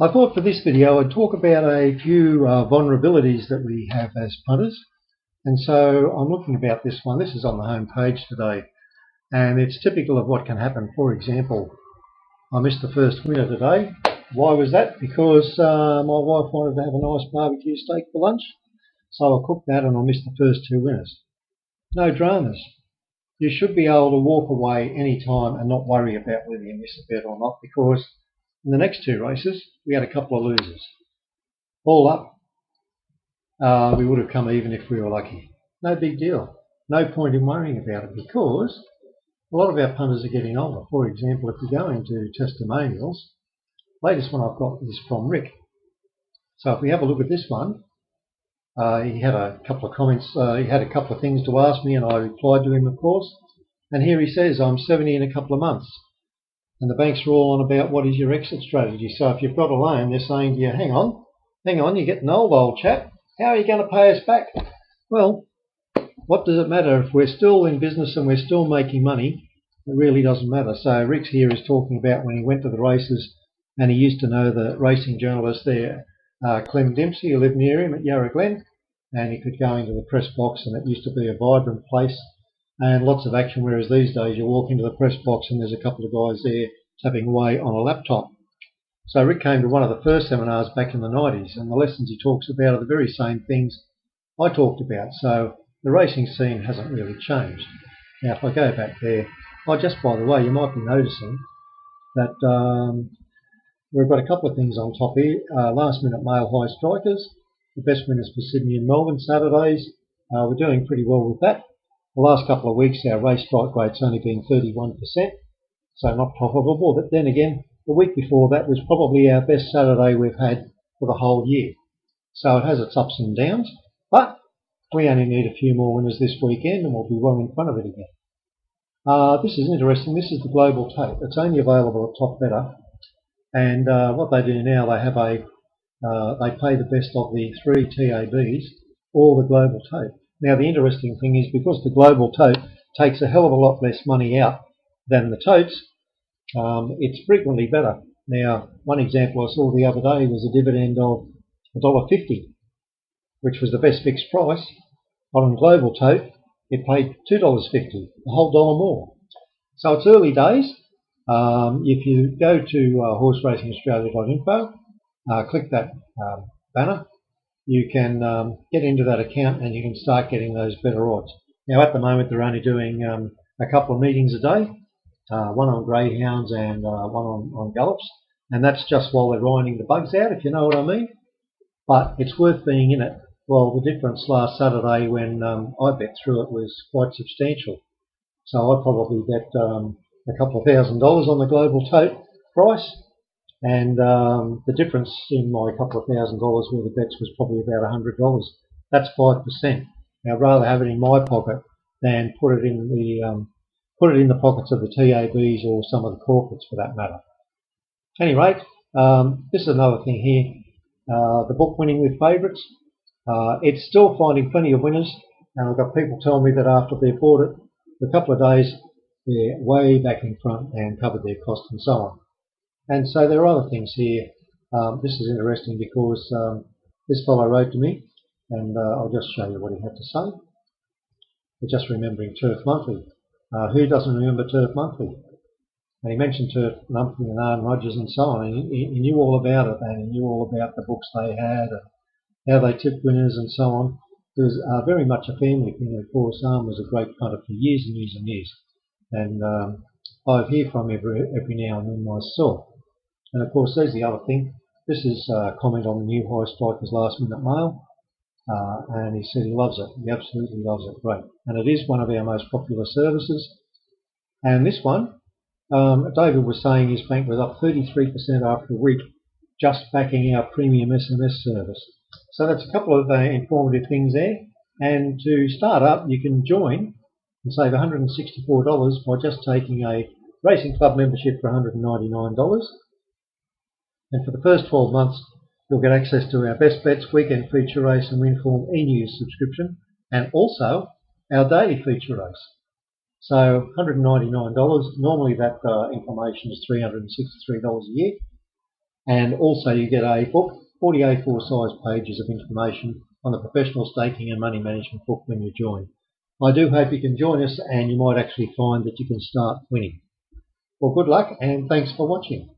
I thought for this video I'd talk about a few vulnerabilities that we have as punters. And so I'm looking about this one. This is on the home page today, and it's typical of what can happen. For example, I missed the first winner today. Why was that? Because my wife wanted to have a nice barbecue steak for lunch, so I cooked that and I missed the first two winners. No dramas. You should be able to walk away any time and not worry about whether you miss a bet or not, because in the next two races we had a couple of losers. All up, we would have come even if we were lucky. No big deal. No point in worrying about it, because a lot of our punters are getting older. For example, if we go into testimonials, latest one I've got is from Rick. So if we have a look at this one, he had a couple of comments, he had a couple of things to ask me, and I replied to him, of course. And here he says, I'm 70 in a couple of months. And the banks are all on about what is your exit strategy. So if you've got a loan, they're saying to you, hang on, you're getting old chap. How are you going to pay us back? Well, what does it matter if we're still in business and we're still making money? It really doesn't matter. So Rick here is talking about when he went to the races, and he used to know the racing journalist there, Clem Dempsey, who lived near him at Yarra Glen, and he could go into the press box and it used to be a vibrant place and lots of action, whereas these days you walk into the press box and there's a couple of guys there tapping away on a laptop. So Rick came to one of the first seminars back in the 90s, and the lessons he talks about are the very same things I talked about. So the racing scene hasn't really changed. Now if I go back there, just by the way, you might be noticing that we've got a couple of things on top here. Last minute male high strikers, the best winners for Sydney and Melbourne Saturdays. We're doing pretty well with that. The last couple of weeks our race strike rate's only been 31%, so not profitable. But then again, the week before that was probably our best Saturday we've had for the whole year. So it has its ups and downs, but we only need a few more winners this weekend and we'll be well in front of it again. This is interesting. This is the global tape. It's only available at Top Better, and what they do now, they have they pay the best of the three TABs or the global tape. Now the interesting thing is, because the global tote takes a hell of a lot less money out than the totes, it's frequently better. Now one example I saw the other day was a dividend of $1.50, which was the best fixed price. On a global tote it paid $2.50, a whole dollar more. So it's early days. If you go to horseracingaustralia.info, click that banner, you can get into that account and you can start getting those better odds. Now at the moment they're only doing a couple of meetings a day, one on greyhounds and one on gallops, and that's just while they're ironing the bugs out, if you know what I mean. But it's worth being in it. Well, the difference last Saturday when I bet through it was quite substantial. So I probably bet a couple of $1,000 on the global tote price, and the difference in my couple of $1,000 worth of bets was probably about $100. That's 5%. Now, I'd rather have it in my pocket than put it in the pockets of the TABs or some of the corporates, for that matter. At any rate, this is another thing here. The book Winning with Favourites. It's still finding plenty of winners, and I've got people tell me that after they've bought it for a couple of days, they're way back in front and covered their costs and so on. And so there are other things here. This is interesting because this fellow wrote to me, and I'll just show you what he had to say. We're just remembering Turf Monthly. Who doesn't remember Turf Monthly? And he mentioned Turf Monthly and Arden Rogers and so on, and he knew all about it, and he knew all about the books they had and how they tipped winners and so on. It was very much a family thing. Of course, Arden was a great punter for years and years and years, and I hear from him every now and then myself. And of course, there's the other thing. This is a comment on the new High Strikers Last Minute Mail, and he said he loves it. He absolutely loves it. Great. And it is one of our most popular services. And this one, David was saying his bank was up 33% after a week, just backing our premium SMS service. So that's a couple of informative things there. And to start up, you can join and save $164 by just taking a racing club membership for $199. And for the first 12 months, you'll get access to our Best Bets, Weekend Feature Race and Winform e-news subscription, and also our daily feature race. So $199. Normally that information is $363 a year. And also you get a book, 40 A4 size pages of information on the professional staking and money management book when you join. I do hope you can join us and you might actually find that you can start winning. Well, good luck and thanks for watching.